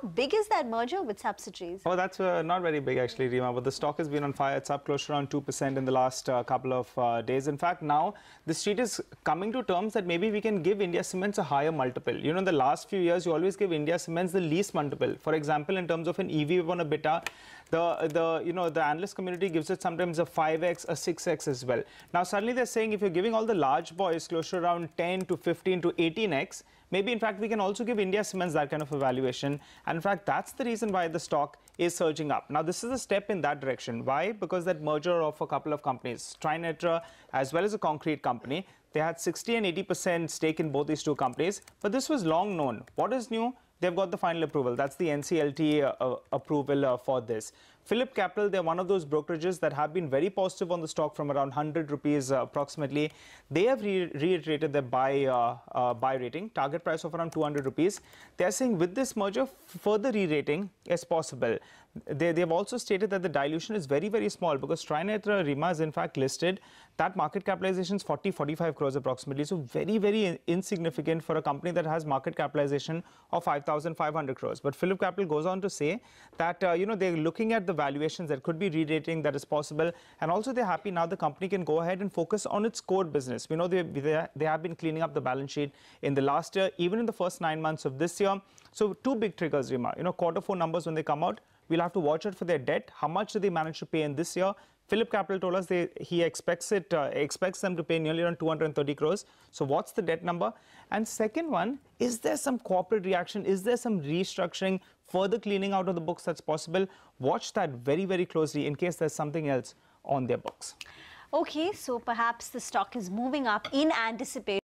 How big is that merger with Subsidiaries? Oh, that's not very big actually, Reema, but the stock has been on fire. It's up close to around 2% in the last couple of days. In fact, now the street is coming to terms that maybe we can give India Cements a higher multiple. You know, in the last few years, you always give India Cements the least multiple. For example, in terms of an EV on EBITDA, the analyst community gives it sometimes a 5x, a 6x as well. Now, suddenly they're saying if you're giving all the large boys close to around 10 to 15 to 18x, maybe, in fact, we can also give India Cements that kind of a valuation. And in fact, that's the reason why the stock is surging up. Now, this is a step in that direction. Why? Because that merger of a couple of companies, Trinetra as well as a concrete company, they had 60 and 80% stake in both these two companies. But this was long known. What is new? They've got the final approval. That's the NCLT approval for this. PhillipCapital, they're one of those brokerages that have been very positive on the stock from around 100 rupees approximately. They have reiterated their buy rating, target price of around 200 rupees. They're saying with this merger, further re-rating is possible. They have also stated that the dilution is very, very small because Trinetra Rima is in fact listed. That market capitalization is 40-45 crores approximately. So very, very insignificant for a company that has market capitalization of 5,500 crores. But PhillipCapital goes on to say that, they're looking at the valuations. There could be re-rating that is possible. And also they're happy now the company can go ahead and focus on its core business. We know they have been cleaning up the balance sheet in the last year, even in the first 9 months of this year. So two big triggers, Rima. Q4 numbers when they come out, we'll have to watch out for their debt. How much do they manage to pay in this year? PhillipCapital told us he expects them to pay nearly around 230 crores. So what's the debt number? And second one, is there some corporate reaction? Is there some restructuring, further cleaning out of the books that's possible? Watch that very, very closely in case there's something else on their books. Okay, so perhaps the stock is moving up in anticipation